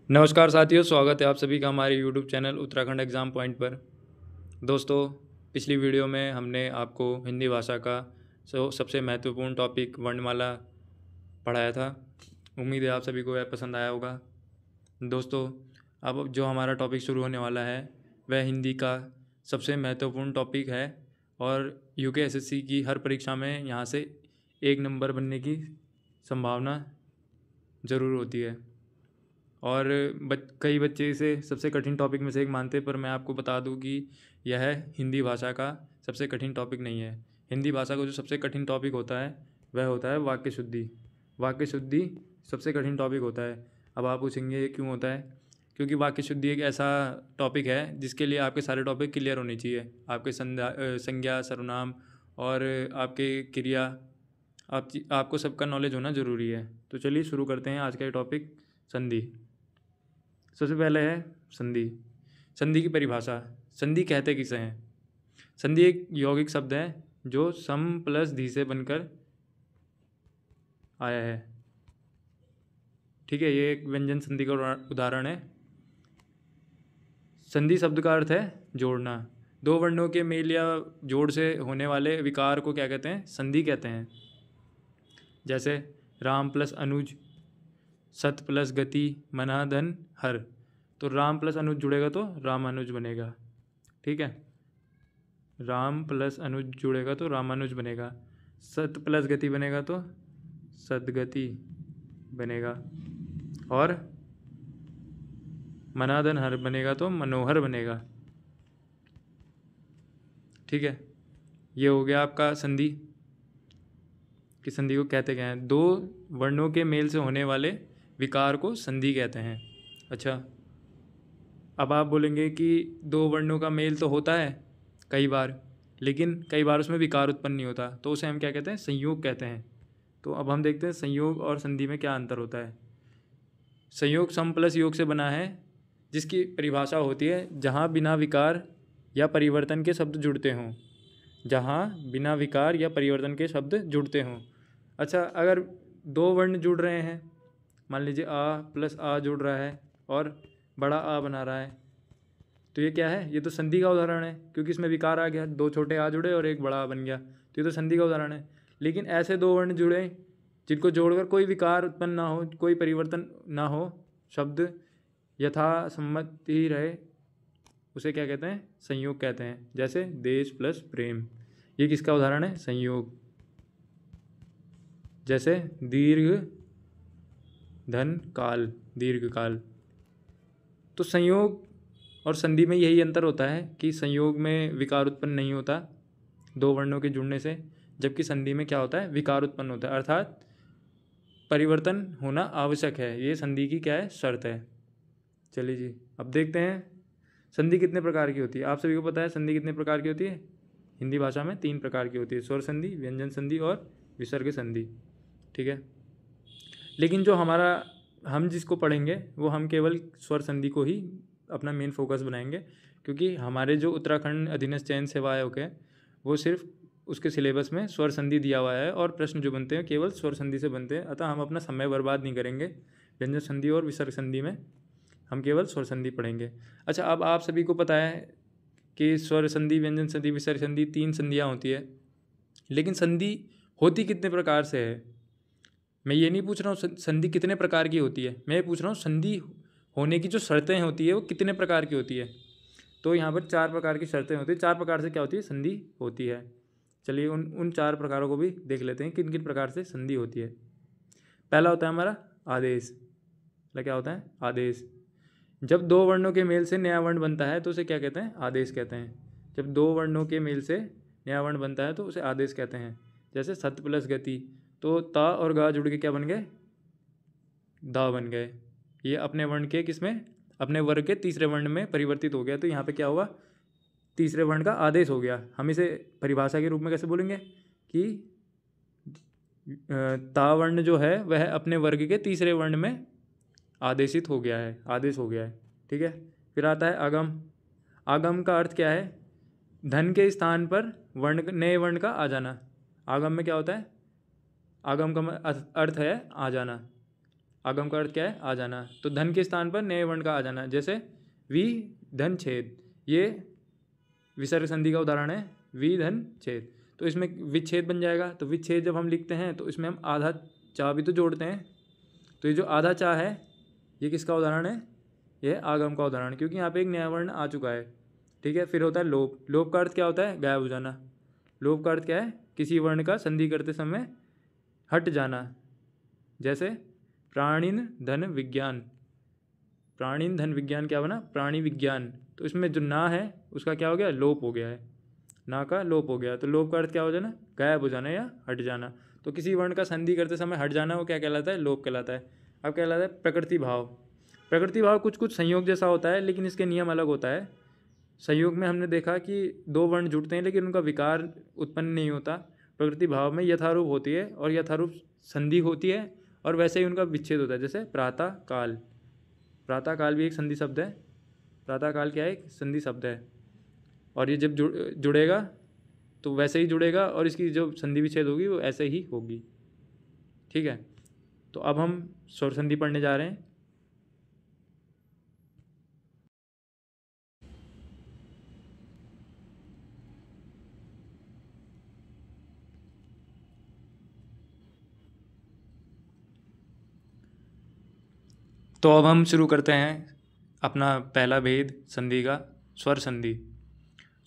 नमस्कार साथियों, स्वागत है आप सभी का हमारे YouTube channel Uttarakhand exam point पर। दोस्तों, पिछली वीडियो में हमने आपको हिंदी भाषा का सबसे महत्वपूर्ण टॉपिक वर्णमाला पढ़ाया था। उम्मीद है आप सभी को यह पसंद आया होगा। दोस्तों, अब जो हमारा टॉपिक शुरू होने वाला है वह हिंदी का सबसे महत्वपूर्ण टॉपिक है और यूके एसएससी की हर परीक्षा में यहाँ से 1 नंबर बनने की संभावना ज़रूर होती है। और कई बच्चे इसे सबसे कठिन टॉपिक में से एक मानते हैं, पर मैं आपको बता दूं कि यह हिंदी भाषा का सबसे कठिन टॉपिक नहीं है। हिंदी भाषा का जो सबसे कठिन टॉपिक होता है वह होता है वाक्य शुद्धि। वाक्य शुद्धि सबसे कठिन टॉपिक होता है। अब आप पूछेंगे ये क्यों होता है? क्योंकि वाक्य शुद्धि एक ऐसा टॉपिक है जिसके लिए आपके सारे टॉपिक क्लियर होने चाहिए। आपके संज्ञा, सर्वनाम और आपके क्रिया, आपको सबका नॉलेज होना ज़रूरी है। तो चलिए शुरू करते हैं आज का ये टॉपिक, संधि। सबसे पहले है संधि। संधि की परिभाषा। संधि कहते किसे हैं? संधि एक यौगिक शब्द है जो सम प्लस धी से बनकर आया है। ठीक है, ये एक व्यंजन संधि का उदाहरण है। संधि शब्द का अर्थ है जोड़ना। दो वर्णों के मेल या जोड़ से होने वाले विकार को क्या कहते हैं? संधि कहते हैं। जैसे राम प्लस अनुज, सत प्लस गति, मना धन हर। तो राम प्लस अनुज जुड़ेगा तो रामानुज बनेगा। ठीक है, राम प्लस अनुज जुड़ेगा तो रामानुज बनेगा। सत प्लस गति बनेगा तो सदगति बनेगा। और मनाधन हर बनेगा तो मनोहर बनेगा। ठीक है, ये हो गया आपका संधि। कि संधि को कहते क्या हैं? दो वर्णों के मेल से होने वाले विकार को संधि कहते हैं। अच्छा, अब आप बोलेंगे कि दो वर्णों का मेल तो होता है कई बार, लेकिन कई बार उसमें विकार उत्पन्न नहीं होता, तो उसे हम क्या कहते हैं? संयोग कहते हैं। तो अब हम देखते हैं संयोग और संधि में क्या अंतर होता है। संयोग सम प्लस योग से बना है, जिसकी परिभाषा होती है जहाँ बिना विकार या परिवर्तन के शब्द जुड़ते हों। जहाँ बिना विकार या परिवर्तन के शब्द जुड़ते हों। अच्छा, अगर दो वर्ण जुड़ रहे हैं, मान लीजिए आ प्लस आ जुड़ रहा है और बड़ा आ बना रहा है, तो ये क्या है? ये तो संधि का उदाहरण है, क्योंकि इसमें विकार आ गया। दो छोटे आ जुड़े और एक बड़ा आ बन गया, तो ये तो संधि का उदाहरण है। लेकिन ऐसे दो वर्ण जुड़े जिनको जोड़कर कोई विकार उत्पन्न ना हो, कोई परिवर्तन ना हो, शब्द यथासम्मत ही रहे, उसे क्या कहते हैं? संयोग कहते हैं। जैसे देश प्लस प्रेम, ये किसका उदाहरण है? संयोग। जैसे दीर्घ धन काल, दीर्घ काल। तो संयोग और संधि में यही अंतर होता है कि संयोग में विकार उत्पन्न नहीं होता दो वर्णों के जुड़ने से, जबकि संधि में क्या होता है? विकार उत्पन्न होता है, अर्थात परिवर्तन होना आवश्यक है। ये संधि की क्या है? शर्त है। चलिए जी, अब देखते हैं संधि कितने प्रकार की होती है। आप सभी को पता है संधि कितने प्रकार की होती है? हिंदी भाषा में 3 प्रकार की होती है: स्वर संधि, व्यंजन संधि और विसर्ग संधि। ठीक है, लेकिन जो हम जिसको पढ़ेंगे वो हम केवल स्वर संधि को ही अपना मेन फोकस बनाएंगे, क्योंकि हमारे जो उत्तराखंड अधीनस्थ चयन सेवा आयोग है वो सिर्फ उसके सिलेबस में स्वर संधि दिया हुआ है और प्रश्न जो बनते हैं केवल स्वर संधि से बनते हैं। अतः हम अपना समय बर्बाद नहीं करेंगे व्यंजन संधि और विसर्ग संधि में, हम केवल स्वर संधि पढ़ेंगे। अच्छा, अब आप सभी को पता है कि स्वर संधि, व्यंजन संधि, विसर्ग संधि 3 संधियाँ होती है, लेकिन संधि होती कितने प्रकार से है? मैं ये नहीं पूछ रहा हूँ संधि कितने प्रकार की होती है, मैं ये पूछ रहा हूँ संधि होने की जो शर्तें होती है वो कितने प्रकार की होती है। तो यहाँ पर 4 प्रकार की शर्तें होती है। 4 प्रकार से क्या होती है? संधि होती है। चलिए उन 4 प्रकारों को भी देख लेते हैं, किन किन प्रकार से संधि होती है। पहला होता है हमारा आदेश। क्या होता है? आदेश। जब दो वर्णों के मेल से नया वर्ण बनता है तो उसे क्या कहते हैं? आदेश कहते हैं। जब दो वर्णों के मेल से नया वर्ण बनता है तो उसे आदेश कहते हैं। जैसे सत प्लस गति, तो ता और गा जुड़ के क्या बन गए? दा बन गए। ये अपने वर्ण के किसमें? अपने वर्ग के तीसरे वर्ण में परिवर्तित हो गया, तो यहाँ पे क्या हुआ? तीसरे वर्ण का आदेश हो गया। हम इसे परिभाषा के रूप में कैसे बोलेंगे कि ता वर्ण जो है वह अपने वर्ग के तीसरे वर्ण में आदेशित हो गया है, आदेश हो गया है। ठीक है, फिर आता है आगम। आगम का अर्थ क्या है? धन के स्थान पर नए वर्ण का आ जाना। आगम में क्या होता है? आगम का अर्थ है आ जाना। आगम का अर्थ क्या है? आ जाना। तो धन के स्थान पर नए वर्ण का आ जाना, जैसे वि धन छेद, ये विसर्ग संधि का उदाहरण है, वि धन छेद। तो इसमें विच्छेद बन जाएगा। तो विच्छेद जब हम लिखते हैं तो इसमें हम आधा चा भी तो जोड़ते हैं। तो ये जो आधा चा है ये किसका उदाहरण है? यह आगम का उदाहरण, क्योंकि यहाँ पे एक नया वर्ण आ चुका है। ठीक है। फिर होता है लोप। लोप का अर्थ क्या होता है? गायब हो जाना। लोप का अर्थ क्या है? किसी वर्ण का संधि करते समय हट जाना, जैसे प्राणिन धन विज्ञान। प्राणिन धन विज्ञान क्या बना? प्राणी विज्ञान। तो इसमें जो ना है उसका क्या हो गया? लोप हो गया है। ना का लोप हो गया। तो लोप का अर्थ क्या हो जाना? गायब हो जाना या हट जाना। तो किसी वर्ण का संधि करते समय हट जाना वो क्या कहलाता है? लोप कहलाता है। अब कहलाता है प्रकृति भाव। प्रकृति भाव कुछ कुछ संयोग जैसा होता है, लेकिन इसके नियम अलग होता है। संयोग में हमने देखा कि दो वर्ण जुड़ते हैं लेकिन उनका विकार उत्पन्न नहीं होता। प्रकृति भाव में यथारूप होती है और यथारूप संधि होती है, और वैसे ही उनका विच्छेद होता है, जैसे प्रातः काल। प्रातः काल भी एक संधि शब्द है। प्रातः काल क्या है? एक संधि शब्द है। और ये जब जुड़ेगा तो वैसे ही जुड़ेगा, और इसकी जो संधि विच्छेद होगी वो ऐसे ही होगी। ठीक है। तो अब हम स्वर संधि पढ़ने जा रहे हैं। तो अब हम शुरू करते हैं अपना पहला भेद संधि का, स्वर संधि।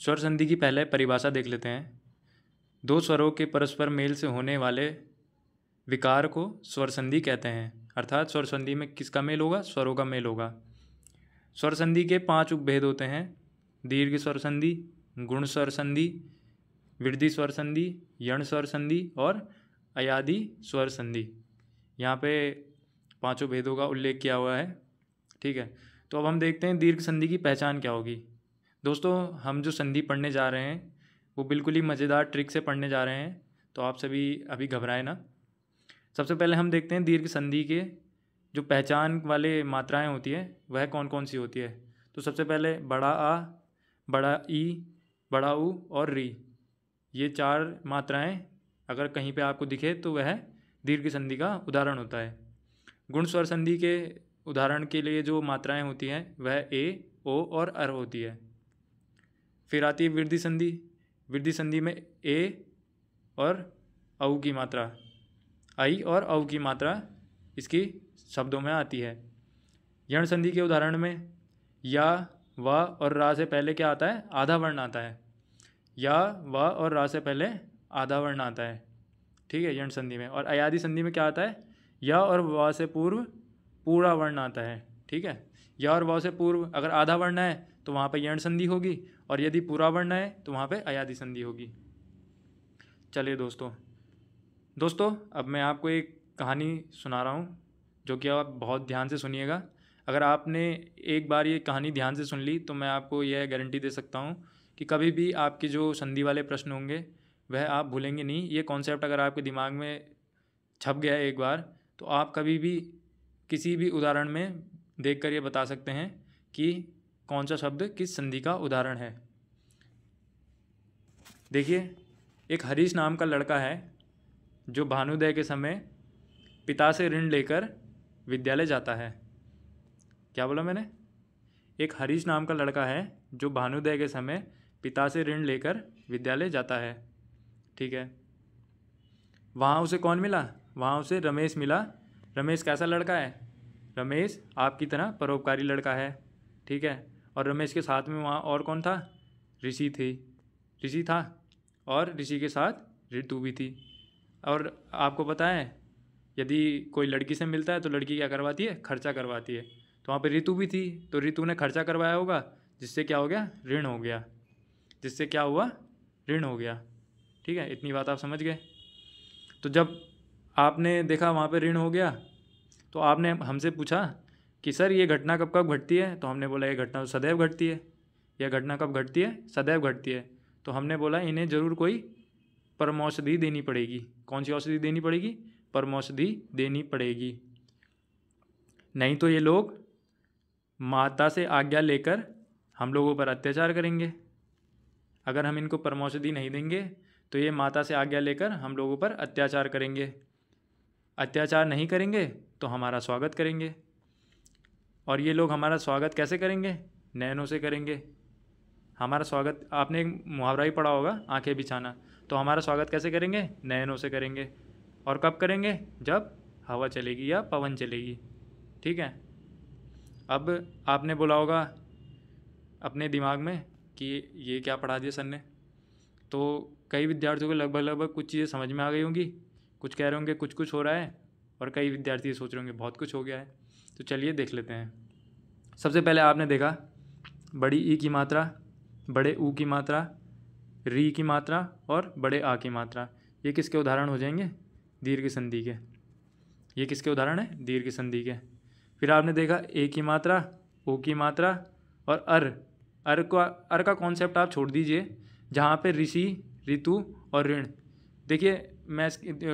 स्वर संधि की पहले परिभाषा देख लेते हैं। दो स्वरों के परस्पर मेल से होने वाले विकार को स्वर संधि कहते हैं। अर्थात स्वर संधि में किसका मेल होगा? स्वरों का मेल होगा। स्वर संधि के 5 उपभेद होते हैं: दीर्घ स्वर संधि, गुण स्वर संधि, वृद्धि स्वर संधि, यण स्वर संधि और अयादि स्वर संधि। यहाँ पे 5 भेदों का उल्लेख किया हुआ है। ठीक है। तो अब हम देखते हैं दीर्घ संधि की पहचान क्या होगी। दोस्तों, हम जो संधि पढ़ने जा रहे हैं वो बिल्कुल ही मज़ेदार ट्रिक से पढ़ने जा रहे हैं, तो आप सभी अभी घबराएं ना। सबसे पहले हम देखते हैं दीर्घ संधि के जो पहचान वाले मात्राएं होती है वह कौन कौन सी होती है। तो सबसे पहले बड़ा आ, बड़ा ई, बड़ा ऊ और री, ये 4 मात्राएं अगर कहीं पे आपको दिखे तो वह दीर्घ संधि का उदाहरण होता है। गुण स्वर संधि के उदाहरण के लिए जो मात्राएं होती हैं वह ए, ओ और अर होती है। फिर आती है वृद्धि संधि। वृद्धि संधि में ए और औ की मात्रा, आई और औ की मात्रा इसकी शब्दों में आती है। यण संधि के उदाहरण में या, व और रा से पहले क्या आता है? आधा वर्ण आता है। या, व और रा से पहले आधा वर्ण आता है। ठीक है, यण संधि में। और अयादि संधि में क्या आता है? या और व से पूर्व पूरा वर्ण आता है। ठीक है। या और व से पूर्व अगर आधा वर्ण है तो वहाँ पे यण संधि होगी, और यदि पूरा वर्ण है तो वहाँ पे अयादि संधि होगी। चलिए दोस्तों अब मैं आपको एक कहानी सुना रहा हूँ जो कि आप बहुत ध्यान से सुनिएगा। अगर आपने एक बार ये कहानी ध्यान से सुन ली तो मैं आपको यह गारंटी दे सकता हूँ कि कभी भी आपके जो संधि वाले प्रश्न होंगे वह आप भूलेंगे नहीं। ये कॉन्सेप्ट अगर आपके दिमाग में छप गया एक बार तो आप कभी भी किसी भी उदाहरण में देखकर ये बता सकते हैं कि कौन सा शब्द किस संधि का उदाहरण है। देखिए, एक हरीश नाम का लड़का है जो भानुदय के समय पिता से ऋण लेकर विद्यालय जाता है। क्या बोला मैंने? एक हरीश नाम का लड़का है जो भानुदय के समय पिता से ऋण लेकर विद्यालय जाता है। ठीक है। वहाँ उसे कौन मिला? वहाँ उसे रमेश मिला। रमेश कैसा लड़का है? रमेश आपकी तरह परोपकारी लड़का है। ठीक है। और रमेश के साथ में वहाँ और कौन था? ऋषि थी। ऋषि था और ऋषि के साथ ऋतु भी थी। और आपको पता है यदि कोई लड़की से मिलता है तो लड़की क्या करवाती है? खर्चा करवाती है। तो वहाँ पे ऋतु भी थी, तो ऋतु ने खर्चा करवाया होगा, जिससे क्या हो गया? ऋण हो गया। जिससे क्या हुआ? ऋण हो गया। ठीक है, इतनी बात आप समझ गए। तो जब आपने देखा वहाँ पे ऋण हो गया तो आपने हमसे पूछा कि सर ये घटना कब कब घटती है? तो हमने बोला ये घटना तो सदैव घटती है। यह घटना कब घटती है? सदैव घटती है। तो हमने बोला इन्हें ज़रूर कोई परमौषधि देनी पड़ेगी। कौन सी औषधि देनी पड़ेगी? परमौषधि देनी पड़ेगी, नहीं तो ये लोग माता से आज्ञा लेकर हम लोगों पर अत्याचार करेंगे। अगर हम इनको परमौषधि नहीं देंगे तो ये माता से आज्ञा लेकर हम लोगों पर अत्याचार करेंगे। अत्याचार नहीं करेंगे तो हमारा स्वागत करेंगे। और ये लोग हमारा स्वागत कैसे करेंगे? नयनों से करेंगे। हमारा स्वागत, आपने एक मुहावरा ही पढ़ा होगा, आंखें बिछाना। तो हमारा स्वागत कैसे करेंगे? नयनों से करेंगे। और कब करेंगे? जब हवा चलेगी या पवन चलेगी। ठीक है। अब आपने बोला होगा अपने दिमाग में कि ये क्या पढ़ा दिया सर ने। तो कई विद्यार्थियों को लगभग कुछ चीज़ें समझ में आ गई होंगी, कुछ कह रहे होंगे कुछ कुछ हो रहा है, और कई विद्यार्थी सोच रहे होंगे बहुत कुछ हो गया है। तो चलिए देख लेते हैं। सबसे पहले आपने देखा बड़ी ई की मात्रा, बड़े ऊ की मात्रा, री की मात्रा और बड़े आ की मात्रा। ये किसके उदाहरण हो जाएंगे? दीर्घ संधि के। ये किसके उदाहरण है? दीर्घ संधि के। फिर आपने देखा ए की मात्रा, ओ की मात्रा और अर का कॉन्सेप्ट आप छोड़ दीजिए, जहाँ पे ऋषि, ऋतु और ऋण। देखिए मैं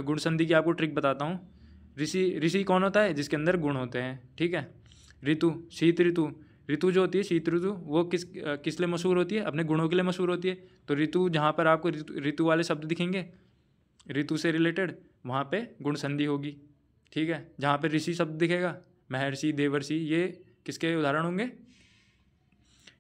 गुण संधि की आपको ट्रिक बताता हूँ। ऋषि कौन होता है? जिसके अंदर गुण होते हैं। ठीक है। ऋतु, शीत ऋतु। ऋतु जो होती है, शीत ऋतु, वो किस लिए मशहूर होती है? अपने गुणों के लिए मशहूर होती है। तो ऋतु, जहाँ पर आपको ऋतु वाले शब्द दिखेंगे ऋतु से रिलेटेड, वहाँ पे गुण संधि होगी। ठीक है। जहाँ पे ऋषि शब्द दिखेगा, महर्षि, देवर्षि, ये किसके उदाहरण होंगे?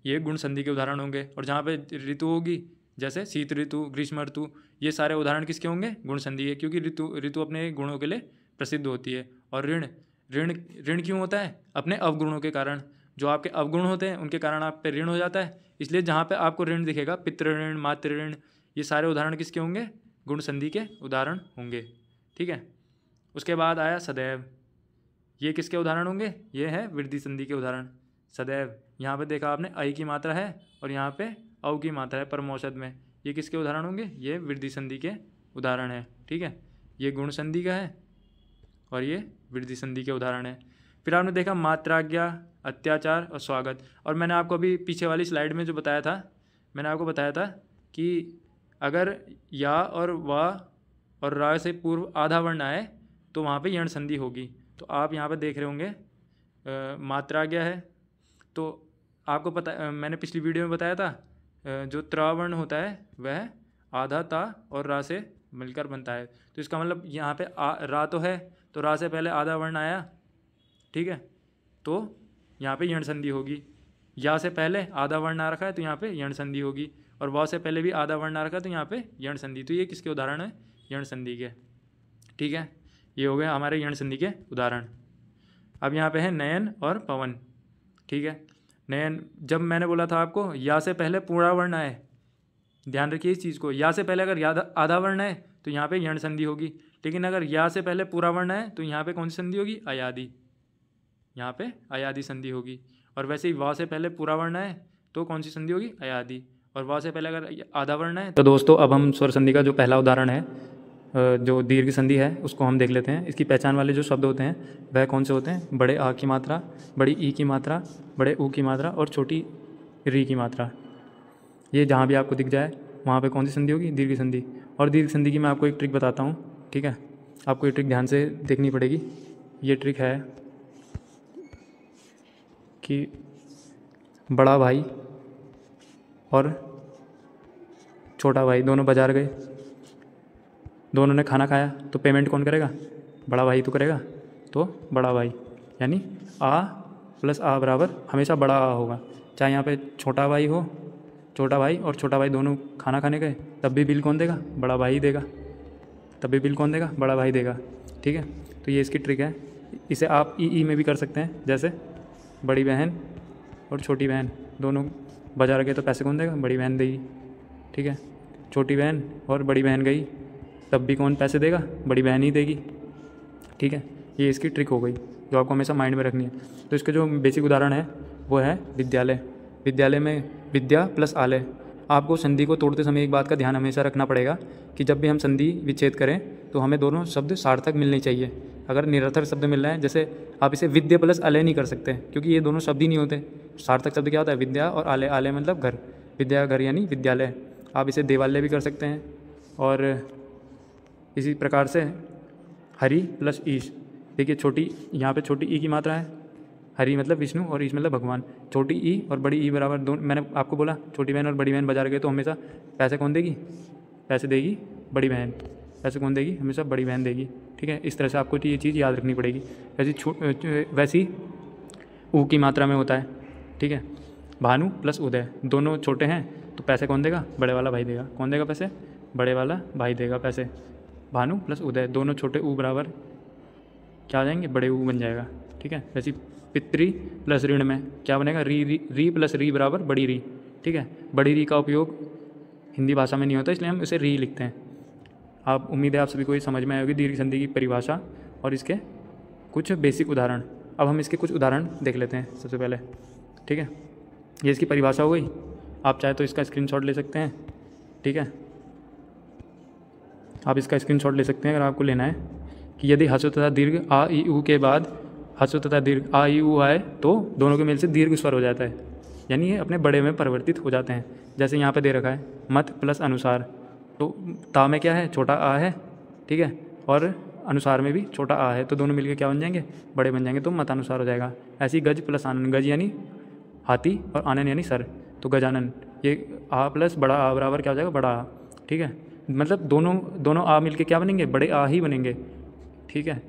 ये गुण संधि के उदाहरण होंगे। और जहाँ पे ऋतु होगी, जैसे शीत ऋतु, ग्रीष्म ऋतु, ये सारे उदाहरण किसके होंगे? गुण संधि के, क्योंकि ऋतु अपने गुणों के लिए प्रसिद्ध होती है। और ऋण क्यों होता है? अपने अवगुणों के कारण। जो आपके अवगुण होते हैं उनके कारण आप पे ऋण हो जाता है। इसलिए जहाँ पे आपको ऋण दिखेगा, पितृ ऋण, मातृ ऋण, ये सारे उदाहरण किसके होंगे? गुण संधि के उदाहरण होंगे। ठीक है। उसके बाद आया सदैव। ये किसके उदाहरण होंगे? ये है वृद्धि संधि के उदाहरण। सदैव, यहाँ पे देखा आपने आई की मात्रा है और यहाँ पे औ की मात्रा है परमौषध में। ये किसके उदाहरण होंगे? ये वृद्धि संधि के उदाहरण है। ठीक है। ये गुण संधि का है और ये वृद्धि संधि के उदाहरण है। फिर आपने देखा मात्राज्ञा, अत्याचार और स्वागत। और मैंने आपको अभी पीछे वाली स्लाइड में जो बताया था, मैंने आपको बताया था कि अगर या और वा और रा से पूर्व आधा वर्ण आए तो वहाँ पे यण संधि होगी। तो आप यहाँ पे देख रहे होंगे मात्राज्ञा है, तो आपको पता, मैंने पिछली वीडियो में बताया था जो त्रा वर्ण होता है वह आधा ता और रा से मिलकर बनता है। तो इसका मतलब यहाँ पे रा तो है, तो रा से पहले आधा वर्ण आया। ठीक है। तो यहाँ पे यण संधि होगी। या से पहले आधा वर्ण आ रखा है तो यहाँ पे यण संधि होगी। और वा से पहले भी आधा वर्ण आ रखा है तो यहाँ पे यण संधि। तो ये किसके उदाहरण है? यण संधि के। ठीक है। ये हो गया हमारे यण संधि के उदाहरण। अब यहाँ पे है नयन और पवन। ठीक है। नयन, जब मैंने बोला था आपको या से पहले पूरा वर्ण आए, ध्यान रखिए इस चीज़ को। या से पहले अगर आधा वर्ण है तो यहाँ पे यण संधि होगी, लेकिन अगर या से पहले पूरा वर्ण है तो यहाँ पे कौन सी संधि होगी? अयादि। यहाँ पे अयादि संधि होगी। और वैसे ही वा से पहले पूरा वर्ण है तो कौन सी संधि होगी? अयादि। और वा से पहले अगर आधा वर्ण है तो दोस्तों अब हम स्वर संधि का जो पहला उदाहरण है, जो दीर्घ संधि है, उसको हम देख लेते हैं। इसकी पहचान वाले जो शब्द होते हैं वह कौन से होते हैं? बड़े आ की मात्रा, बड़ी ई की मात्रा, बड़े ऊ की मात्रा और छोटी री की मात्रा। ये जहाँ भी आपको दिख जाए वहाँ पे कौन सी संधि होगी? दीर्घ संधि। और दीर्घ संधि की मैं आपको एक ट्रिक बताता हूँ। ठीक है। आपको ये ट्रिक ध्यान से देखनी पड़ेगी। ये ट्रिक है कि बड़ा भाई और छोटा भाई दोनों बाजार गए, दोनों ने खाना खाया, तो पेमेंट कौन करेगा? बड़ा भाई तो करेगा। तो बड़ा भाई यानी आ प्लस आ बराबर हमेशा बड़ा आ होगा। चाहे यहाँ पे छोटा भाई हो, छोटा भाई और छोटा भाई दोनों खाना खाने गए, तब भी बिल कौन देगा? बड़ा भाई देगा। तब भी बिल कौन देगा? बड़ा भाई देगा। ठीक है। तो ये इसकी ट्रिक है। इसे आप ई में भी कर सकते हैं, जैसे बड़ी बहन और छोटी बहन दोनों बाजार गए तो पैसे कौन देगा? बड़ी बहन देगी। ठीक है। छोटी बहन और बड़ी बहन गई, तब भी कौन पैसे देगा? बड़ी बहन ही देगी। ठीक है। ये इसकी ट्रिक हो गई जो आपको हमेशा माइंड में रखनी है। तो इसके जो बेसिक उदाहरण है वो है विद्यालय। विद्यालय में विद्या प्लस आलय। आपको संधि को तोड़ते समय एक बात का ध्यान हमेशा रखना पड़ेगा कि जब भी हम संधि विच्छेद करें तो हमें दोनों शब्द सार्थक मिलने चाहिए। अगर निरर्थक शब्द मिल रहा है, जैसे आप इसे विद्या प्लस आलय नहीं कर सकते क्योंकि ये दोनों शब्द ही नहीं होते। सार्थक शब्द क्या होता है? विद्या और आलय। आलय मतलब घर, विद्या घर यानी विद्यालय। आप इसे देवालय भी कर सकते हैं। और इसी प्रकार से हरि प्लस ईश। देखिए छोटी, यहाँ पे छोटी ई की मात्रा है, हरि मतलब विष्णु और ईश मतलब भगवान। छोटी ई और बड़ी ई बराबर दोनों। मैंने आपको बोला छोटी बहन और बड़ी बहन बाजार गए तो हमेशा पैसे कौन देगी? पैसे देगी बड़ी बहन। पैसे कौन देगी? हमेशा बड़ी बहन देगी। ठीक है, इस तरह से आपको ये चीज़ याद रखनी पड़ेगी। वैसी ऊ की मात्रा में होता है। ठीक है, भानु प्लस उदय दोनों छोटे हैं तो पैसे कौन देगा? बड़े वाला भाई देगा। कौन देगा पैसे? बड़े वाला भाई देगा पैसे। भानु प्लस उदय दोनों छोटे ऊ बराबर क्या आ जाएंगे? बड़े ऊ बन जाएगा। ठीक है, वैसे पितृ प्लस ऋण में क्या बनेगा? री प्लस री बराबर बड़ी री। ठीक है, बड़ी री का उपयोग हिंदी भाषा में नहीं होता, इसलिए हम इसे री लिखते हैं। आप उम्मीद है आप सभी को ये समझ में आएगी दीर्घ संधि की परिभाषा और इसके कुछ बेसिक उदाहरण। अब हम इसके कुछ उदाहरण देख लेते हैं सबसे पहले। ठीक है, ये इसकी परिभाषा हो गई। आप चाहे तो इसका स्क्रीनशॉट ले सकते हैं। ठीक है, आप इसका स्क्रीनशॉट ले सकते हैं अगर आपको लेना है कि यदि ह्रस्व तथा दीर्घ आ ई ऊ के बाद ह्रस्व तथा दीर्घ आ ई ऊ आए तो दोनों के मेल से दीर्घ स्वर हो जाता है, यानी ये अपने बड़े में परिवर्तित हो जाते हैं। जैसे यहाँ पे दे रखा है मत प्लस अनुसार, तो ता में क्या है? छोटा आ है। ठीक है, और अनुसार में भी छोटा आ है, तो दोनों मिलकर क्या बन जाएंगे? बड़े बन जाएंगे, तो मतानुसार हो जाएगा। ऐसे ही गज प्लस आनन, गज यानी हाथी और आनन यानी सर, तो गजानन, ये आ प्लस बड़ा आ बराबर क्या हो जाएगा? बड़ा आ। ठीक है, मतलब दोनों आ मिलके क्या बनेंगे? बड़े आ ही बनेंगे। ठीक है,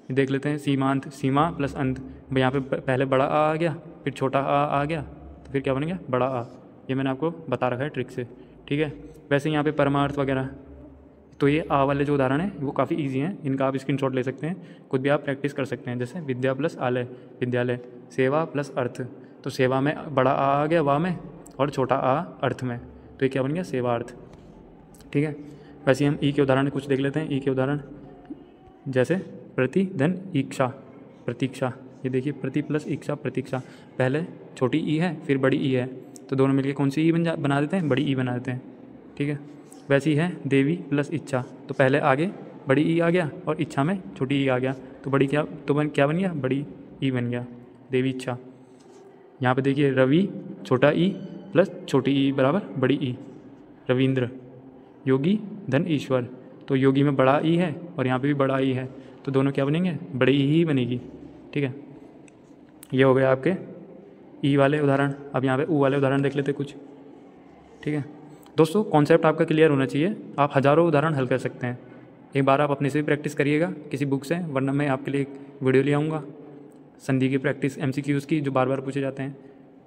देख लेते हैं सीमांत, सीमा प्लस अंत, यहाँ पे पहले बड़ा आ गया, फिर छोटा आ गया, तो फिर क्या बनेगा? बड़ा आ। ये मैंने आपको बता रखा है ट्रिक से। ठीक है, वैसे यहाँ पे परमार्थ वगैरह, तो ये आ वाले जो उदाहरण हैं वो काफ़ी ईजी हैं, इनका आप स्क्रीनशॉट ले सकते हैं, खुद भी आप प्रैक्टिस कर सकते हैं। जैसे विद्या प्लस आलय, विद्यालय। सेवा प्लस अर्थ, तो सेवा में बड़ा आ गया वा में और छोटा आ अर्थ में, तो ये क्या बन गया? सेवा अर्थ। ठीक है, वैसे हम ई के उदाहरण कुछ देख लेते हैं। ई के उदाहरण जैसे प्रति धन ईक्षा, प्रतीक्षा। ये देखिए प्रति प्लस इच्छा, प्रतीक्षा। पहले छोटी ई है फिर बड़ी ई है, तो दोनों मिलके कौन सी ई बना देते हैं? बड़ी ई बना देते हैं। ठीक है, वैसे ही है देवी प्लस इच्छा, तो पहले आगे बड़ी ई आ गया और इच्छा में छोटी ई आ गया, तो बड़ी क्या बन गया? बड़ी ई बन गया, देवी इच्छा। यहाँ पे देखिए रवि छोटा ई प्लस छोटी ई बराबर बड़ी ई, रविंद्र। योगी धन ईश्वर, तो योगी में बड़ा ई है और यहाँ पे भी बड़ा ई है, तो दोनों क्या बनेंगे? बड़ी ई ही बनेगी। ठीक है, ये हो गया आपके ई वाले उदाहरण। अब यहाँ पे ऊ वाले उदाहरण देख लेते कुछ। ठीक है दोस्तों, कॉन्सेप्ट आपका क्लियर होना चाहिए। आप हज़ारों उदाहरण हल कर सकते हैं। एक बार आप अपने से भी प्रैक्टिस करिएगा किसी बुक से, वरना मैं आपके लिए एक वीडियो ले आऊँगा संधि की प्रैक्टिस, MCQs की, जो बार बार पूछे जाते हैं,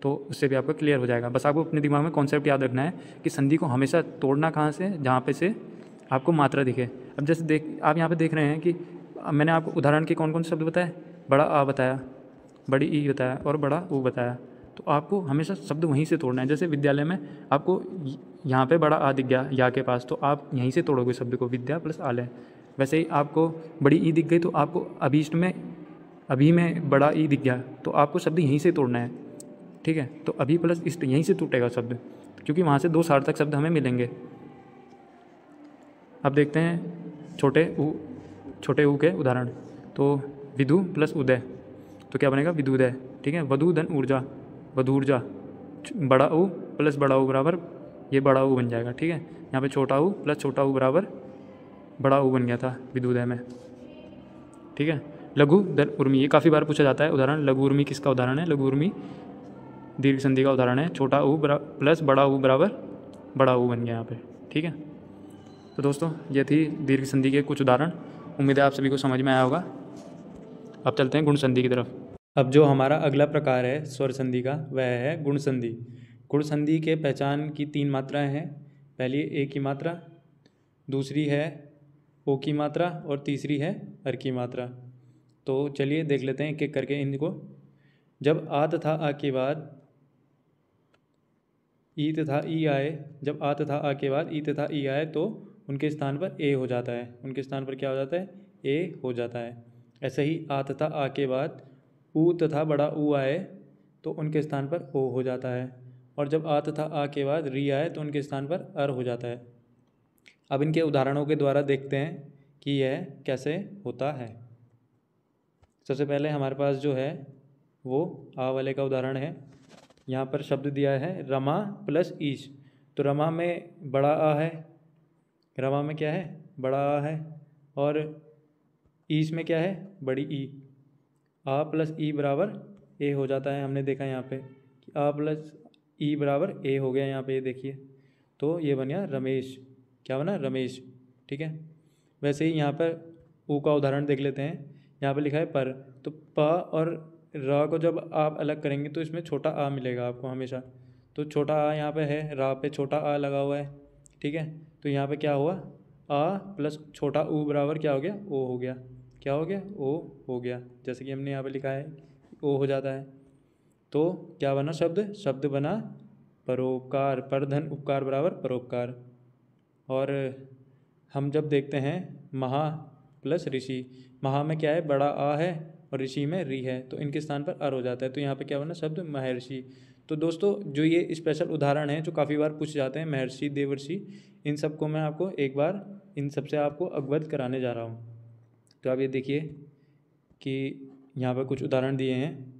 तो उससे भी आपका क्लियर हो जाएगा। बस आपको अपने दिमाग में कॉन्सेप्ट याद रखना है कि संधि को हमेशा तोड़ना कहाँ से? जहाँ पे से आपको मात्रा दिखे। अब जैसे आप यहाँ पे देख रहे हैं कि मैंने आपको उदाहरण के कौन कौन से शब्द बताए? बड़ा आ बताया, बड़ी ई बताया और बड़ा ऊ बताया। तो आपको हमेशा शब्द वहीं से तोड़ना है। जैसे विद्यालय में आपको यहाँ पे बड़ा आ दिख गया या के पास, तो आप यहीं से तोड़ोगे शब्द को, विद्या प्लस आलय। वैसे ही आपको बड़ी ई दिख गई तो आपको अभीष्ट में अभी में बड़ा ई दिख गया, तो आपको शब्द यहीं से तोड़ना है। ठीक है, तो अभी प्लस इष्ट यहीं से टूटेगा शब्द, क्योंकि वहाँ से 2 सार्थक शब्द हमें मिलेंगे। अब देखते हैं छोटे ऊ के उदाहरण। तो विदु प्लस उदय, तो क्या बनेगा? विदुदय। ठीक है, वधु धन ऊर्जा, वधूर्जा। बड़ा ऊ प्लस बड़ा ऊ बराबर ये बड़ा ऊ बन जाएगा। ठीक है, यहाँ पे छोटा ऊ प्लस छोटा ऊ बराबर बड़ा ऊ बन गया था विदुदय में। ठीक है, लघु धन उर्मी, ये काफ़ी बार पूछा जाता है उदाहरण। लघु उर्मी किसका उदाहरण है? लघु उर्मी दीर्घ संधि का उदाहरण है। छोटा ऊ प्लस बड़ा ऊ बराबर बड़ा ऊ बन गया यहाँ पे। ठीक है, तो दोस्तों ये थी दीर्घ संधि के कुछ उदाहरण। उम्मीद है आप सभी को समझ में आया होगा। अब चलते हैं गुण संधि की तरफ। अब जो हमारा अगला प्रकार है स्वर संधि का, वह है गुण संधि। गुण संधि के पहचान की 3 मात्राएं हैं। पहली ए की मात्रा, दूसरी है ओ की मात्रा और तीसरी है अर की मात्रा। तो चलिए देख लेते हैं एक एक करके इनको। जब आ तथा आ के बाद ई तथा ई आए, जब आ तथा आ के बाद ई तथा ई आए तो उनके स्थान पर ए हो जाता है। उनके स्थान पर क्या हो जाता है? ए हो जाता है। ऐसे ही आ तथा आ के बाद ऊ तथा बड़ा ऊ आए तो उनके स्थान पर ओ हो जाता है। और जब आ तथा आ के बाद री आए तो उनके स्थान पर अर हो जाता है। अब इनके उदाहरणों के द्वारा देखते हैं कि यह कैसे होता है। सबसे पहले हमारे पास जो है वो आ वाले का उदाहरण है। यहाँ पर शब्द दिया है रमा प्लस ईश, तो रमा में बड़ा आ है, रमा में क्या है? बड़ा आ है, और ईश में क्या है? बड़ी ई। आ प्लस ई बराबर ए हो जाता है। हमने देखा यहाँ पे कि आ प्लस ई बराबर ए हो गया यहाँ पे, ये देखिए। तो ये बन गया रमेश। क्या बना? रमेश। ठीक है, वैसे ही यहाँ पर ऊ का उदाहरण देख लेते हैं। यहाँ पर लिखा है पर, तो प और र को जब आप अलग करेंगे तो इसमें छोटा आ मिलेगा आपको हमेशा। तो छोटा आ यहाँ पे है, रा पे छोटा आ लगा हुआ है, ठीक है। तो यहाँ पे क्या हुआ, आ प्लस छोटा ऊ बराबर क्या हो गया, ओ हो गया। क्या हो गया, ओ हो गया। जैसे कि हमने यहाँ पे लिखा है ओ हो जाता है। तो क्या बना शब्द, शब्द बना परोपकार। पर धन उपकार बराबर परोपकार। और हम जब देखते हैं महा प्लस ऋषि, महा में क्या है, बड़ा आ है और ऋषि में री है, तो इनके स्थान पर अर हो जाता है। तो यहाँ पे क्या बना शब्द महर्षि। तो दोस्तों जो ये स्पेशल उदाहरण है जो काफ़ी बार पूछ जाते हैं, महर्षि, देवर्षि, इन सब को मैं आपको एक बार इन सब से आपको अवगत कराने जा रहा हूँ। तो आप ये देखिए कि यहाँ पर कुछ उदाहरण दिए हैं।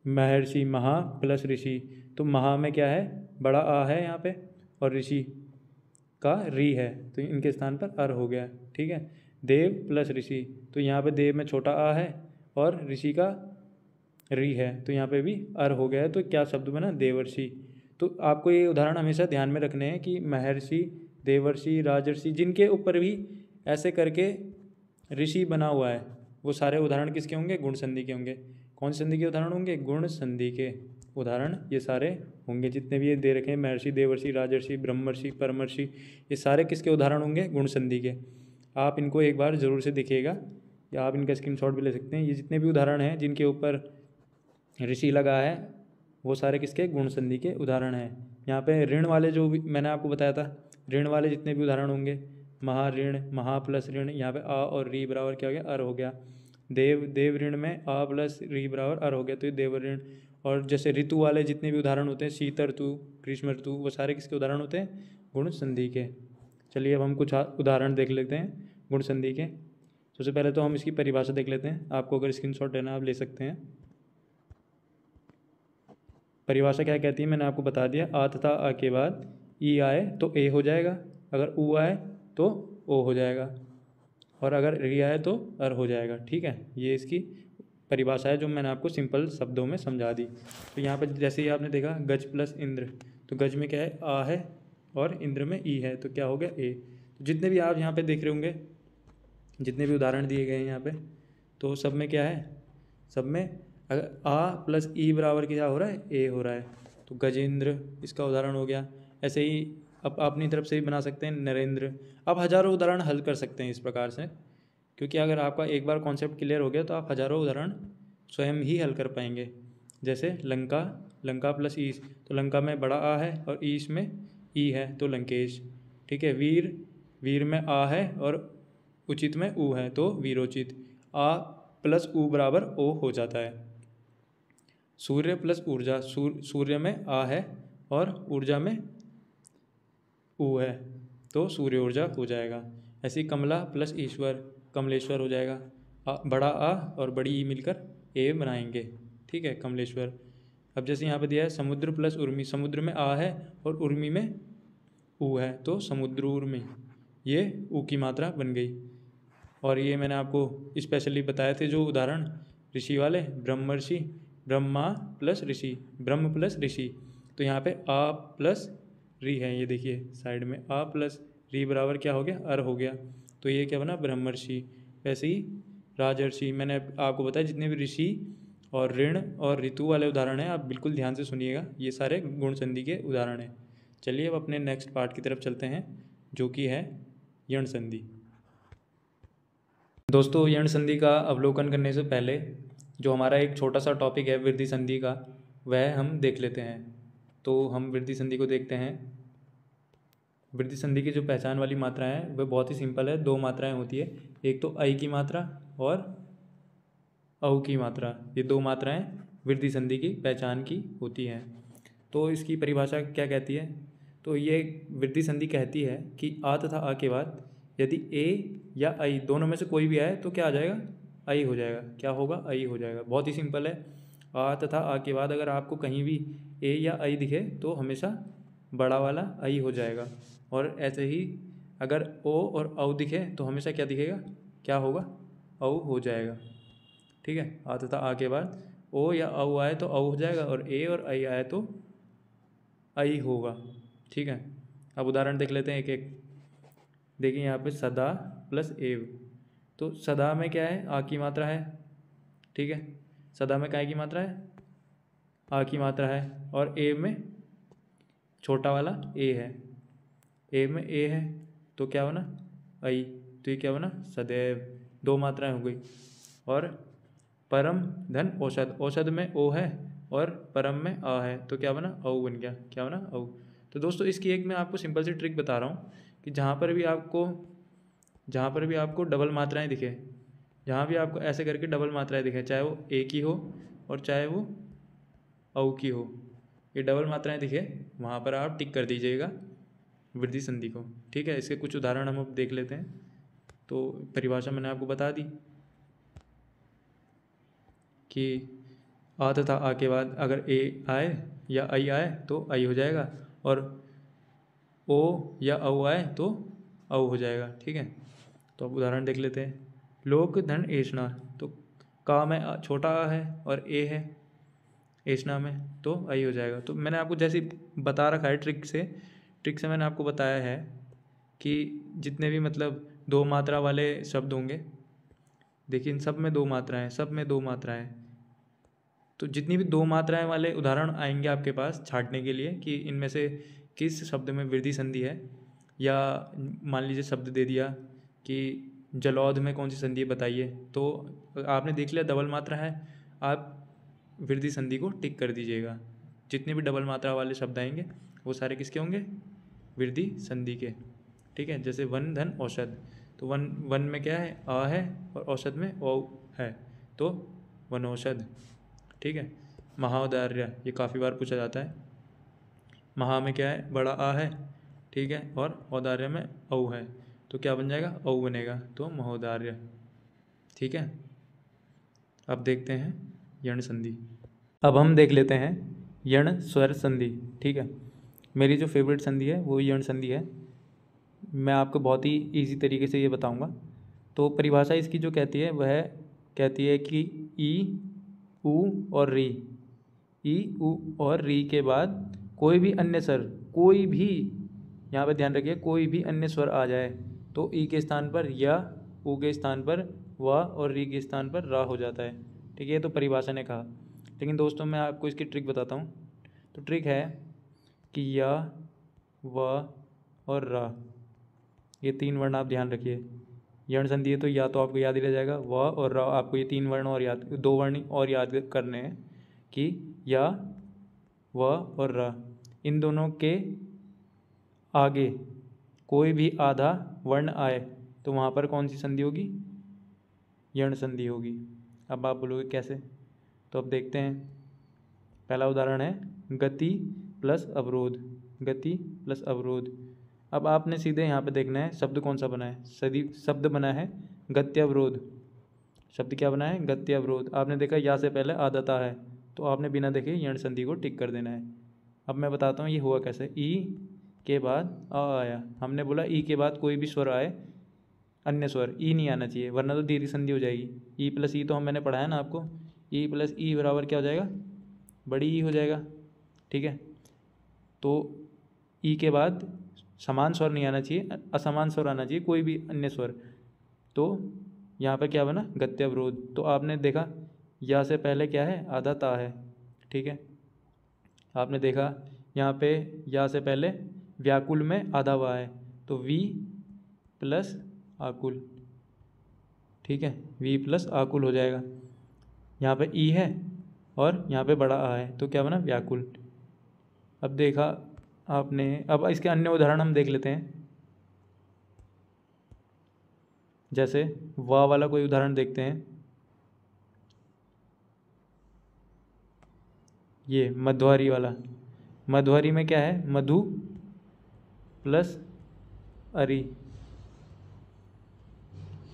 महर्षि महा प्लस ऋषि, तो महा में क्या है, बड़ा आ है यहाँ पे और ऋषि का री है, तो इनके स्थान पर अर हो गया, ठीक है। देव प्लस ऋषि, तो यहाँ पे देव में छोटा आ है और ऋषि का री है, तो यहाँ पे भी अर हो गया है। तो क्या शब्द बना, देवर्षि। तो आपको ये उदाहरण हमेशा ध्यान में रखने हैं कि महर्षि, देवर्षि, राजर्षि, जिनके ऊपर भी ऐसे करके ऋषि बना हुआ है, वो सारे उदाहरण किसके होंगे, गुण संधि के होंगे। कौन संधि के उदाहरण होंगे, गुण संधि के उदाहरण ये सारे होंगे। जितने भी ये दे रखे हैं, महर्षि, देवर्षि, राजर्षि, ब्रह्मर्षि, परमर्षि, ये सारे किसके उदाहरण होंगे, गुण संधि के। आप इनको एक बार ज़रूर से देखिएगा या आप इनका स्क्रीनशॉट भी ले सकते हैं। ये जितने भी उदाहरण हैं जिनके ऊपर ऋषि लगा है वो सारे किसके, गुण संधि के उदाहरण हैं। यहाँ पे ऋण वाले जो भी मैंने आपको बताया था, ऋण वाले जितने भी उदाहरण होंगे, महा ऋण, महा प्लस ऋण, यहाँ पे आ और री बराबर क्या हो गया, अर हो गया। देव, देव ऋण में आ प्लस री बराबर अर हो गया, तो ये देव ऋण। और जैसे ऋतु वाले जितने भी उदाहरण होते हैं, शीत ऋतु, ग्रीष्म ऋतु, वो सारे किसके उदाहरण होते हैं, गुण संधि के। चलिए अब हम कुछ उदाहरण देख लेते हैं गुण संधि के। सबसे पहले तो हम इसकी परिभाषा देख लेते हैं। आपको अगर स्क्रीनशॉट लेना आप ले सकते हैं। परिभाषा क्या कहती है मैंने आपको बता दिया। आ तथा आ के बाद ई आए तो ए हो जाएगा, अगर ऊ आए तो ओ हो जाएगा, और अगर री आए तो अर हो जाएगा, ठीक है। ये इसकी परिभाषा है जो मैंने आपको सिंपल शब्दों में समझा दी। तो यहाँ पर जैसे ही आपने देखा गज प्लस इंद्र, तो गज में क्या है, आ है और इंद्र में ई है, तो क्या हो गया, ए। तो जितने भी आप यहाँ पे देख रहे होंगे, जितने भी उदाहरण दिए गए हैं यहाँ पे, तो सब में क्या है, सब में अगर आ प्लस ई बराबर क्या हो रहा है, ए हो रहा है, तो गजेंद्र इसका उदाहरण हो गया। ऐसे ही अब अपनी तरफ से भी बना सकते हैं नरेंद्र। आप हज़ारों उदाहरण हल कर सकते हैं इस प्रकार से, क्योंकि अगर आपका एक बार कॉन्सेप्ट क्लियर हो गया तो आप हज़ारों उदाहरण स्वयं ही हल कर पाएंगे। जैसे लंका, लंका प्लस ईश, तो लंका में बड़ा आ है और ईश में ई है, तो लंकेश, ठीक है। वीर, वीर में आ है और उचित में ऊ है, तो वीरोचित। आ प्लस ऊ बराबर ओ हो जाता है। सूर्य प्लस ऊर्जा, सूर्य में आ है और ऊर्जा में ऊ है, तो सूर्य ऊर्जा हो जाएगा। ऐसी कमला प्लस ईश्वर, कमलेश्वर हो जाएगा। बड़ा आ और बड़ी ई मिलकर ए बनाएंगे, ठीक है, कमलेश्वर। अब जैसे यहाँ पे दिया है समुद्र प्लस उर्मी, समुद्र में आ है और उर्मी में ऊ है, तो समुद्र उर्मी, ये ऊ की मात्रा बन गई। और ये मैंने आपको स्पेशली बताए थे जो उदाहरण ऋषि वाले, ब्रह्मर्षि, ब्रह्मा प्लस ऋषि, ब्रह्म प्लस ऋषि, तो यहाँ पे आ प्लस री है, ये देखिए साइड में आ प्लस री बराबर क्या हो गया, अर हो गया, तो ये क्या बना, ब्रह्मर्षि। वैसे ही राजर्षि, मैंने आपको बताया जितने भी ऋषि और ऋण और ऋतु वाले उदाहरण हैं आप बिल्कुल ध्यान से सुनिएगा, ये सारे गुण संधि के उदाहरण हैं। चलिए अब अपने नेक्स्ट पार्ट की तरफ चलते हैं जो कि है यण संधि। दोस्तों यण संधि का अवलोकन करने से पहले जो हमारा एक छोटा सा टॉपिक है वृद्धि संधि का, वह हम देख लेते हैं। तो हम वृद्धि संधि को देखते हैं। वृद्धि संधि की जो पहचान वाली मात्राएं हैं वह बहुत ही सिंपल है, दो मात्राएं होती है, एक तो ऐ की मात्रा और औ की मात्रा, ये दो मात्राएं वृद्धि संधि की पहचान की होती हैं। तो इसकी परिभाषा क्या कहती है, तो ये वृद्धि संधि कहती है कि आ तथा आ के बाद यदि ए या आई दोनों में से कोई भी आए तो क्या आ जाएगा, आई हो जाएगा। क्या होगा, आई हो जाएगा। बहुत ही सिंपल है। आ तथा आ के बाद अगर आपको कहीं भी ए या आई दिखे तो हमेशा बड़ा वाला आई हो जाएगा, और ऐसे ही अगर ओ और औ दिखे तो हमेशा क्या दिखेगा, क्या होगा, औ हो जाएगा, ठीक है। आ तथा आ के बाद ओ या औ आए तो औ हो जाएगा, और ए और आई आए तो आई होगा, ठीक है। अब उदाहरण देख लेते हैं एक एक। देखिए यहाँ पे सदा प्लस एव, तो सदा में क्या है, आ की मात्रा है, ठीक है। सदा में काय की मात्रा है, आ की मात्रा है, और एव में छोटा वाला ए है, ए में ए है, तो क्या बना, आई, तो ये क्या बना, सदैव। दो मात्राएं हो गई। और परम धन औषध, औषध में ओ है और परम में आ है, तो क्या बना, औ बन गया, क्या बना, औ। तो दोस्तों इसकी एक मैं आपको सिंपल सी ट्रिक बता रहा हूँ कि जहाँ पर भी आपको डबल मात्राएं दिखे, जहाँ भी आपको ऐसे करके डबल मात्राएं दिखे, चाहे वो ए की हो और चाहे वो औ की हो, ये डबल मात्राएं दिखे, वहाँ पर आप टिक कर दीजिएगा वृद्धि संधि को, ठीक है। इसके कुछ उदाहरण हम अब देख लेते हैं। तो परिभाषा मैंने आपको बता दी कि आ तथा आ के बाद अगर ए आए या आई आए तो आई हो जाएगा, और ओ या औ आए तो औ हो जाएगा, ठीक है। तो अब उदाहरण देख लेते हैं। लोक धन ऐषणा, तो का में छोटा आ है और ए है, ऐषणा में तो आई हो जाएगा। तो मैंने आपको जैसे बता रखा है ट्रिक से मैंने आपको बताया है कि जितने भी मतलब दो मात्रा वाले शब्द होंगे, देखिए इन सब में दो मात्राएं, सब में दो मात्राएं, तो जितनी भी दो मात्राएं वाले उदाहरण आएंगे आपके पास छांटने के लिए कि इनमें से किस शब्द में वृद्धि संधि है, या मान लीजिए शब्द दे दिया कि जलौध में कौन सी संधि है बताइए, तो आपने देख लिया डबल मात्रा है, आप वृद्धि संधि को टिक कर दीजिएगा। जितने भी डबल मात्रा वाले शब्द आएंगे वो सारे किसके होंगे, वृद्धि संधि के, ठीक है। जैसे वन धन औषध, तो वन में क्या है, आ है, और औषध में औ है, तो वनौषध, ठीक है। महाउदार्य, ये काफ़ी बार पूछा जाता है। महा में क्या है, बड़ा आ है, ठीक है, और औदार्य में औ है, तो क्या बन जाएगा, औ बनेगा, तो महोदार्य, ठीक है। अब देखते हैं यण संधि। अब हम देख लेते हैं यण स्वर संधि, ठीक है। मेरी जो फेवरेट संधि है वो यण संधि है। मैं आपको बहुत ही इजी तरीके से ये बताऊंगा। तो परिभाषा इसकी जो कहती है वह कहती है कि ई, उ और री, ई, उ और री के बाद कोई भी अन्य स्वर, कोई भी, यहाँ पे ध्यान रखिए, कोई भी अन्य स्वर आ जाए तो ई के स्थान पर या, उ के स्थान पर व और री के स्थान पर रा हो जाता है, ठीक है। तो परिभाषा ने कहा। लेकिन दोस्तों मैं आपको इसकी ट्रिक बताता हूँ। तो ट्रिक है कि या, व और रा, ये तीन वर्ण आप ध्यान रखिए। यण संधि है तो या तो आपको याद ही रह जाएगा, व और रा, आपको ये तीन वर्ण और याद, दो वर्ण और याद करने हैं कि या, व और रा, इन दोनों के आगे कोई भी आधा वर्ण आए तो वहाँ पर कौन सी संधि होगी, यण संधि होगी। अब आप बोलोगे कैसे, तो अब देखते हैं। पहला उदाहरण है गति प्लस अवरोध, गति प्लस अवरोध। अब आपने सीधे यहाँ पे देखना है शब्द कौन सा बना है, शब्द बना है गत्यवरोध। शब्द क्या बना है, गत्यवरोध। आपने देखा या से पहले आदता है, तो आपने बिना देखे यण संधि को टिक कर देना है। अब मैं बताता हूँ ये हुआ कैसे। ई के बाद आ आया, हमने बोला ई के बाद कोई भी स्वर आए, अन्य स्वर, ई नहीं आना चाहिए वरना तो दीर्घ संधि हो जाएगी। ई प्लस ई तो मैंने पढ़ाया ना आपको, ई प्लस ई बराबर क्या हो जाएगा, बड़ी ई हो जाएगा, ठीक है। तो ई के बाद समान स्वर नहीं आना चाहिए, असमान स्वर आना चाहिए, कोई भी अन्य स्वर। तो यहाँ पर क्या बना, गत्यवरोध। तो आपने देखा या से पहले क्या है, आधा ता है, ठीक है। आपने देखा यहाँ पे या से पहले व्याकुल में आधा वा है, तो वी प्लस आकुल, ठीक है, वी प्लस आकुल हो जाएगा। यहाँ पे ई है और यहाँ पे बड़ा आ है, तो क्या बना, व्याकुल। अब देखा आपने, अब इसके अन्य उदाहरण हम देख लेते हैं। जैसे वा वाला कोई उदाहरण देखते हैं। ये मध्वारी वाला, मध्वारी में क्या है, मधु प्लस अरी,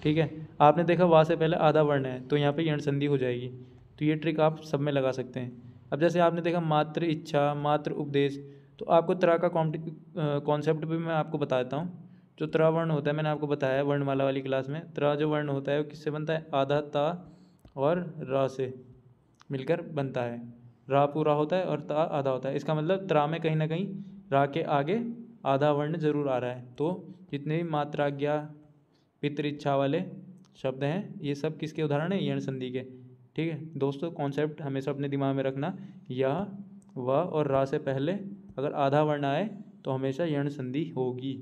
ठीक है। आपने देखा वा से पहले आधा वर्ण है तो यहाँ पे यण संधि हो जाएगी। तो ये ट्रिक आप सब में लगा सकते हैं। अब जैसे आपने देखा मात्र इच्छा, मात्र उपदेश, तो आपको त्रा का कॉन्सेप्ट भी मैं आपको बता देता हूँ। जो त्रा वर्ण होता है, मैंने आपको बताया है वर्णमाला वाली क्लास में, त्रा जो वर्ण होता है वो किससे बनता है, आधा ता और रा से मिलकर बनता है। रा पूरा होता है और ता आधा होता है। इसका मतलब त्रा में कहीं ना कहीं रा के आगे आधा वर्ण जरूर आ रहा है। तो जितने भी मात्राज्ञा पितृइच्छा वाले शब्द हैं ये सब किसके उदाहरण हैं? यण संधि के। ठीक है दोस्तों, कॉन्सेप्ट हमेशा अपने दिमाग में रखना, यह व और रा से पहले अगर आधा वर्ण आए तो हमेशा यण संधि होगी।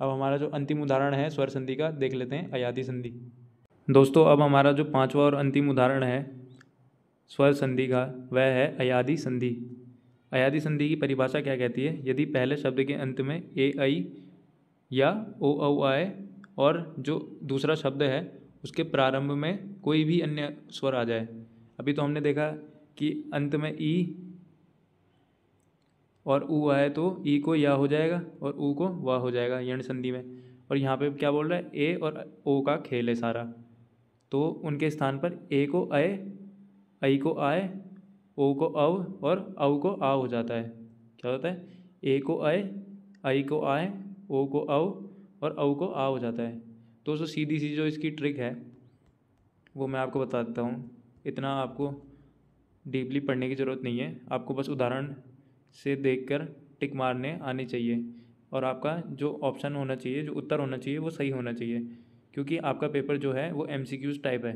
अब हमारा जो अंतिम उदाहरण है स्वर संधि का देख लेते हैं, अयादि संधि। दोस्तों अब हमारा जो पांचवा और अंतिम उदाहरण है स्वर संधि का वह है अयादि संधि। अयादि संधि की परिभाषा क्या कहती है? यदि पहले शब्द के अंत में ए ऐ या ओ औ आए और जो दूसरा शब्द है उसके प्रारंभ में कोई भी अन्य स्वर आ जाए। अभी तो हमने देखा कि अंत में ई और ऊ आए तो ई को या हो जाएगा और ऊ को वा हो जाएगा यण संधि में। और यहाँ पे क्या बोल रहा है? ए और ओ का खेल है सारा। तो उनके स्थान पर ए को अय, ऐ को आय, ओ को अव और औ को आ हो जाता है। क्या होता है? ए को अय, ऐ को आय, ओ को अव और औ को आ हो जाता है। तो सीधी सी जो इसकी ट्रिक है वो मैं आपको बता देता हूँ। इतना आपको डीपली पढ़ने की ज़रूरत नहीं है, आपको बस उदाहरण से देखकर टिक मारने आनी चाहिए और आपका जो ऑप्शन होना चाहिए, जो उत्तर होना चाहिए वो सही होना चाहिए। क्योंकि आपका पेपर जो है वो MCQs टाइप है,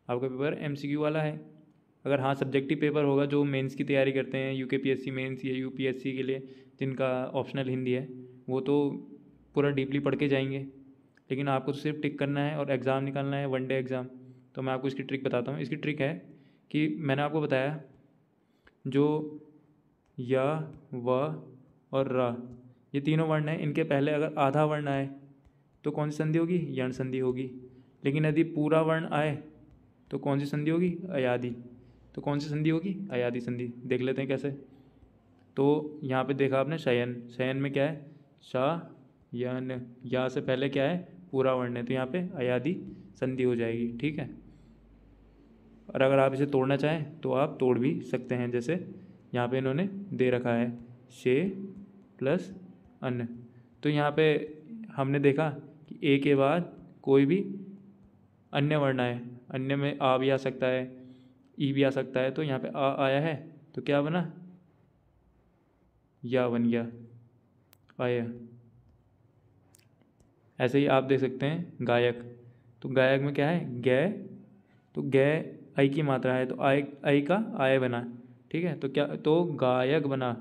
आपका पेपर MCQ वाला है। अगर हाँ सब्जेक्टिव पेपर होगा, जो मेंस की तैयारी करते हैं UKPSC मेंस या UPSC के लिए जिनका ऑप्शनल हिंदी है, वो तो पूरा डीपली पढ़ के जाएंगे। लेकिन आपको तो सिर्फ टिक करना है और एग्ज़ाम निकालना है, 1 डे एग्ज़ाम। तो मैं आपको इसकी ट्रिक बताता हूँ। इसकी ट्रिक है कि मैंने आपको बताया जो या, व और र ये तीनों वर्ण हैं, इनके पहले अगर आधा वर्ण आए तो कौन सी संधि होगी? यण संधि होगी। लेकिन यदि पूरा वर्ण आए तो कौन सी संधि होगी? अयादि। तो कौन सी संधि होगी? अयादि संधि। देख लेते हैं कैसे। तो यहाँ पे देखा आपने शयन, शयन में क्या है? श यन, या से पहले क्या है? पूरा वर्ण है, तो यहाँ पे अयादि संधि हो जाएगी। ठीक है। और अगर आप इसे तोड़ना चाहें तो आप तोड़ भी सकते हैं, जैसे यहाँ पे इन्होंने दे रखा है शे प्लस अन्न। तो यहाँ पे हमने देखा कि ए के बाद कोई भी अन्य वर्ण आए, अन्य में आ भी आ सकता है, ई भी आ सकता है। तो यहाँ पे आ आया है तो क्या बना? या बन गया, आया। ऐसे ही आप देख सकते हैं गायक। तो गायक में क्या है? गै। तो गै ऐ की मात्रा है तो आय, ऐ का आय बना। ठीक है। तो क्या? तो गायक बना,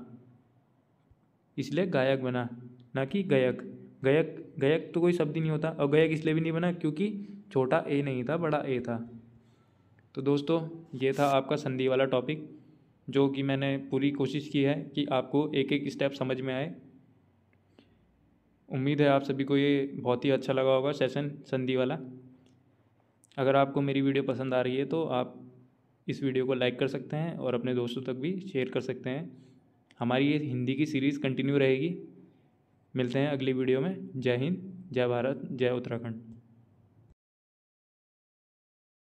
इसलिए गायक बना, ना कि गयक। गयक, गयक तो कोई शब्द ही नहीं होता। और गयक इसलिए भी नहीं बना क्योंकि छोटा ए नहीं था, बड़ा ए था। तो दोस्तों ये था आपका संधि वाला टॉपिक, जो कि मैंने पूरी कोशिश की है कि आपको एक एक स्टेप समझ में आए। उम्मीद है आप सभी को ये बहुत ही अच्छा लगा होगा सेशन संधि वाला। अगर आपको मेरी वीडियो पसंद आ रही है तो आप इस वीडियो को लाइक कर सकते हैं और अपने दोस्तों तक भी शेयर कर सकते हैं। हमारी ये हिंदी की सीरीज़ कंटिन्यू रहेगी। मिलते हैं अगली वीडियो में। जय हिंद, जय भारत, जय उत्तराखंड।